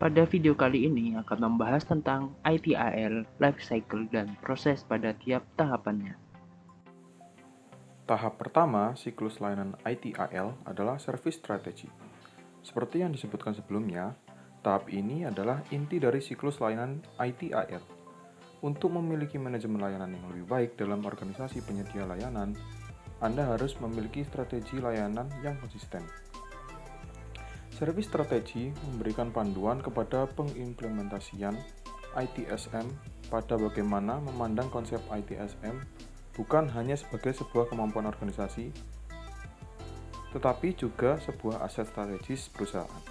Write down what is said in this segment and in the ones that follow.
Pada video kali ini akan membahas tentang ITIL, life cycle, dan proses pada tiap tahapannya. Tahap pertama siklus layanan ITIL adalah Service Strategy. Seperti yang disebutkan sebelumnya, tahap ini adalah inti dari siklus layanan ITIL. Untuk memiliki manajemen layanan yang lebih baik dalam organisasi penyedia layanan, Anda harus memiliki strategi layanan yang konsisten. Service Strategy memberikan panduan kepada pengimplementasian ITSM pada bagaimana memandang konsep ITSM bukan hanya sebagai sebuah kemampuan organisasi, tetapi juga sebuah aset strategis perusahaan.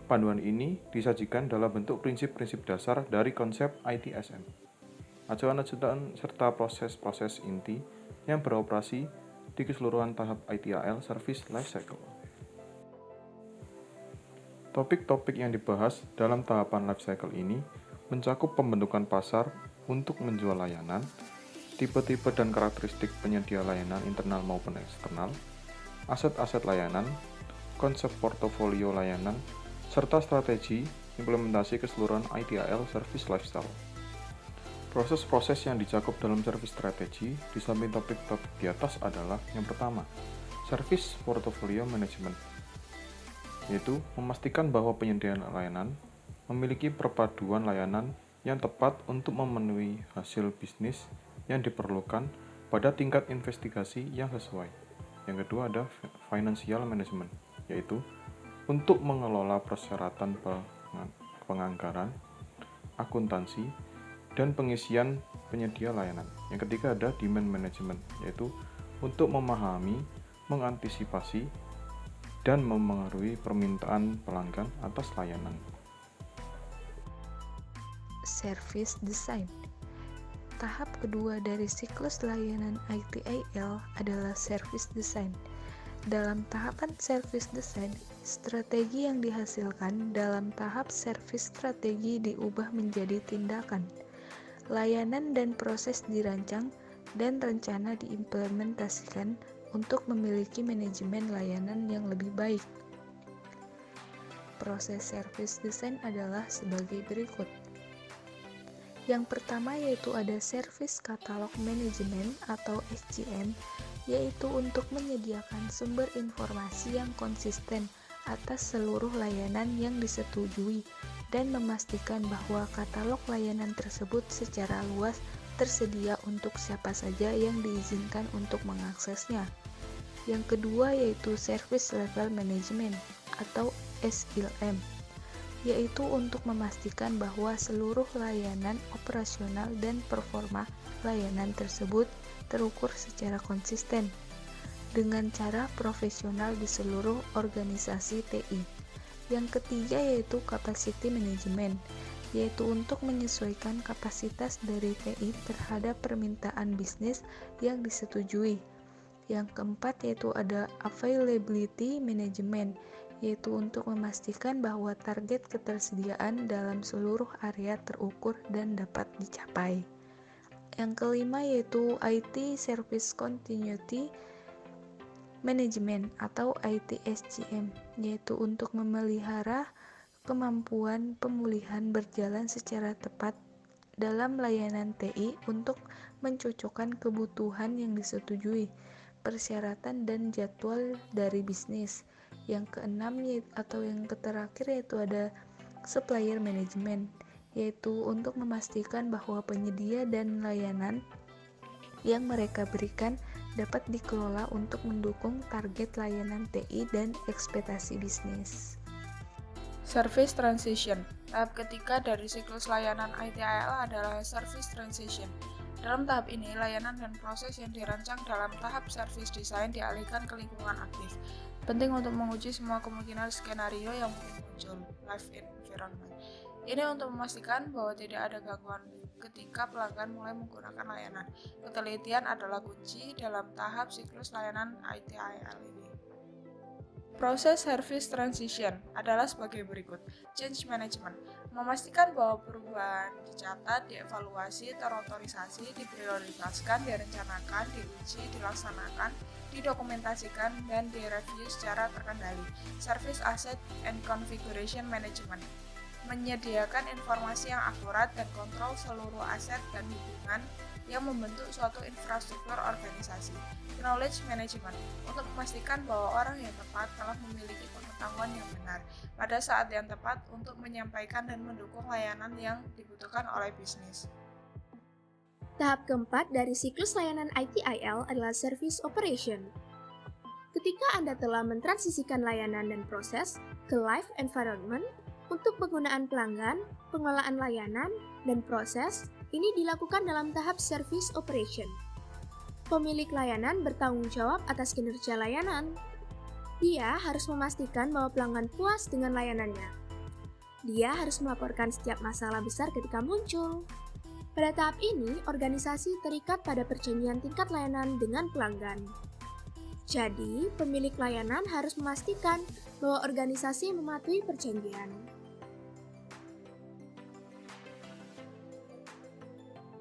Panduan ini disajikan dalam bentuk prinsip-prinsip dasar dari konsep ITSM, acuan-acuan serta proses-proses inti yang beroperasi di keseluruhan tahap ITIL Service Lifecycle. Topik-topik yang dibahas dalam tahapan lifecycle ini mencakup pembentukan pasar untuk menjual layanan, tipe-tipe dan karakteristik penyedia layanan internal maupun eksternal, aset-aset layanan, konsep portofolio layanan, serta strategi implementasi keseluruhan ITIL Service Lifestyle. Proses-proses yang dicakup dalam service strategy di samping topik-topik di atas adalah yang pertama, Service Portfolio Management, yaitu memastikan bahwa penyedia layanan memiliki perpaduan layanan yang tepat untuk memenuhi hasil bisnis yang diperlukan pada tingkat investigasi yang sesuai. Yang kedua ada Financial Management, yaitu untuk mengelola persyaratan penganggaran, akuntansi, dan pengisian penyedia layanan. Yang ketiga ada Demand Management, yaitu untuk memahami, mengantisipasi, dan memengaruhi permintaan pelanggan atas layanan. Service Design. Tahap kedua dari siklus layanan ITIL adalah Service Design. Dalam tahapan Service Design, strategi yang dihasilkan dalam tahap Service Strategi diubah menjadi tindakan. Layanan dan proses dirancang dan rencana diimplementasikan untuk memiliki manajemen layanan yang lebih baik. Proses Service Design adalah sebagai berikut. Yang pertama yaitu ada Service Catalog Management atau SCM, yaitu untuk menyediakan sumber informasi yang konsisten atas seluruh layanan yang disetujui dan memastikan bahwa katalog layanan tersebut secara luas tersedia untuk siapa saja yang diizinkan untuk mengaksesnya. Yang kedua yaitu Service Level Management atau SLM, yaitu untuk memastikan bahwa seluruh layanan operasional dan performa layanan tersebut terukur secara konsisten dengan cara profesional di seluruh organisasi TI. Yang ketiga yaitu Capacity Management, yaitu untuk menyesuaikan kapasitas dari TI terhadap permintaan bisnis yang disetujui. Yang keempat yaitu ada Availability Management, yaitu untuk memastikan bahwa target ketersediaan dalam seluruh area terukur dan dapat dicapai. Yang kelima yaitu IT Service Continuity Management atau ITSCM, yaitu untuk memelihara kemampuan pemulihan berjalan secara tepat dalam layanan TI untuk mencocokkan kebutuhan yang disetujui, persyaratan dan jadwal dari bisnis. Yang keenam atau yang terakhir yaitu ada Supplier Management, yaitu untuk memastikan bahwa penyedia dan layanan yang mereka berikan dapat dikelola untuk mendukung target layanan TI dan ekspektasi bisnis. Service Transition. Tahap ketiga dari siklus layanan ITIL adalah Service Transition. Dalam tahap ini, layanan dan proses yang dirancang dalam tahap Service Design dialihkan ke lingkungan aktif. Penting untuk menguji semua kemungkinan skenario yang mungkin muncul, live environment. Ini untuk memastikan bahwa tidak ada gangguan ketika pelanggan mulai menggunakan layanan. Ketelitian adalah kunci dalam tahap siklus layanan ITIL ini. Proses Service Transition adalah sebagai berikut. Change Management, memastikan bahwa perubahan dicatat, dievaluasi, terotorisasi, diprioritaskan, direncanakan, diuji, dilaksanakan, didokumentasikan, dan direview secara terkendali. Service Asset and Configuration Management, menyediakan informasi yang akurat dan kontrol seluruh aset dan hubungan yang membentuk suatu infrastruktur organisasi. Knowledge management, untuk memastikan bahwa orang yang tepat telah memiliki pengetahuan yang benar pada saat yang tepat untuk menyampaikan dan mendukung layanan yang dibutuhkan oleh bisnis. Tahap keempat dari siklus layanan ITIL adalah Service Operation. Ketika Anda telah mentransisikan layanan dan proses ke live environment, untuk penggunaan pelanggan, pengelolaan layanan, dan proses, ini dilakukan dalam tahap Service Operation. Pemilik layanan bertanggung jawab atas kinerja layanan. Dia harus memastikan bahwa pelanggan puas dengan layanannya. Dia harus melaporkan setiap masalah besar ketika muncul. Pada tahap ini, organisasi terikat pada perjanjian tingkat layanan dengan pelanggan. Jadi, pemilik layanan harus memastikan bahwa organisasi mematuhi perjanjian.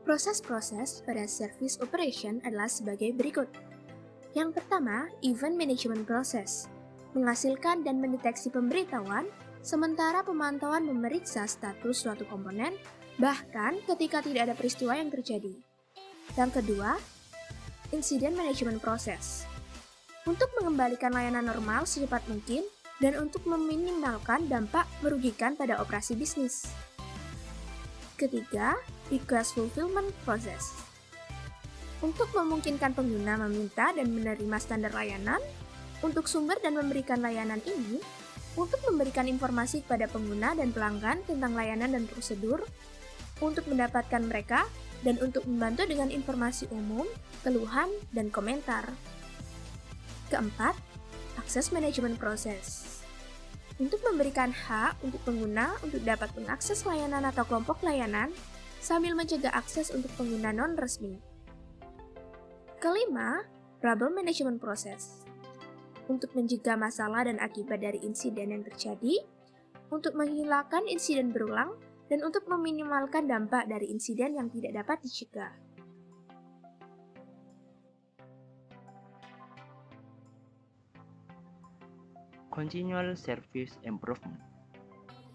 Proses-proses pada service operation adalah sebagai berikut. Yang pertama, event management process, menghasilkan dan mendeteksi pemberitahuan, sementara pemantauan memeriksa status suatu komponen, bahkan ketika tidak ada peristiwa yang terjadi. Yang kedua, incident management process, untuk mengembalikan layanan normal secepat mungkin dan untuk meminimalkan dampak merugikan pada operasi bisnis. Ketiga, request fulfillment process, untuk memungkinkan pengguna meminta dan menerima standar layanan, untuk sumber dan memberikan layanan ini, untuk memberikan informasi kepada pengguna dan pelanggan tentang layanan dan prosedur, untuk mendapatkan mereka, dan untuk membantu dengan informasi umum, keluhan, dan komentar. Keempat, access management process, untuk memberikan hak untuk pengguna untuk dapat mengakses layanan atau kelompok layanan, sambil mencegah akses untuk pengguna non-resmi. Kelima, problem management process, untuk mencegah masalah dan akibat dari insiden yang terjadi, untuk menghilangkan insiden berulang, dan untuk meminimalkan dampak dari insiden yang tidak dapat dicegah. Continual Service Improvement.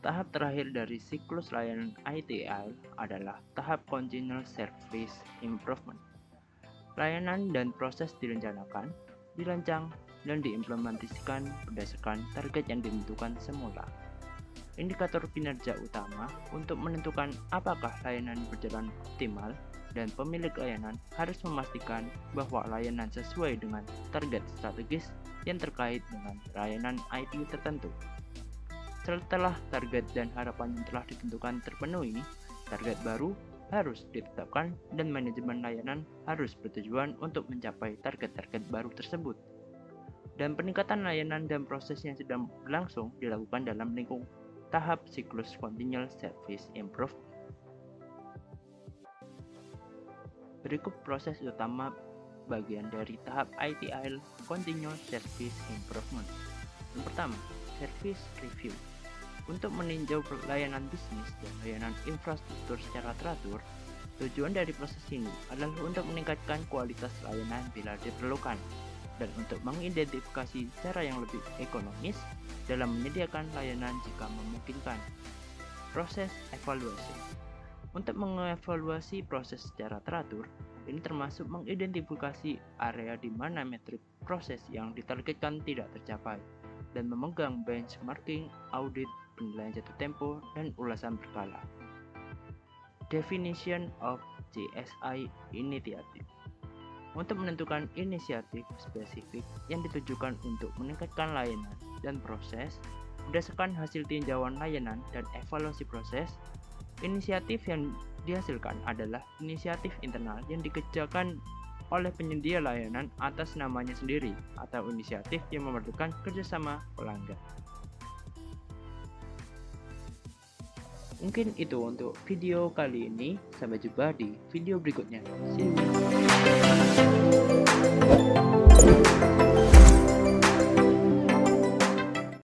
Tahap terakhir dari siklus layanan ITIL adalah tahap Continual Service Improvement. Layanan dan proses direncanakan, dirancang, dan diimplementasikan berdasarkan target yang ditentukan semula. Indikator kinerja utama untuk menentukan apakah layanan berjalan optimal dan pemilik layanan harus memastikan bahwa layanan sesuai dengan target strategis yang terkait dengan layanan IT tertentu. Setelah target dan harapan yang telah ditentukan terpenuhi, target baru harus ditetapkan dan manajemen layanan harus bertujuan untuk mencapai target-target baru tersebut. Dan peningkatan layanan dan proses yang sedang berlangsung dilakukan dalam lingkup tahap siklus Continual Service Improvement. Berikut proses utama bagian dari tahap ITIL Continual Service Improvement. Yang pertama, Service Review. Untuk meninjau layanan bisnis dan layanan infrastruktur secara teratur, tujuan dari proses ini adalah untuk meningkatkan kualitas layanan bila diperlukan, dan untuk mengidentifikasi cara yang lebih ekonomis dalam menyediakan layanan jika memungkinkan. Proses evaluasi. Untuk mengevaluasi proses secara teratur, ini termasuk mengidentifikasi area di mana metrik proses yang ditargetkan tidak tercapai, dan memegang benchmarking, audit, penilaian jatuh tempo, dan ulasan berkala. Definition of GSI Initiative. Untuk menentukan inisiatif spesifik yang ditujukan untuk meningkatkan layanan dan proses, berdasarkan hasil tinjauan layanan dan evaluasi proses, inisiatif yang dihasilkan adalah inisiatif internal yang dikerjakan oleh penyedia layanan atas namanya sendiri, atau inisiatif yang memerlukan kerjasama pelanggan. Mungkin itu untuk video kali ini. Sampai jumpa di video berikutnya. See you.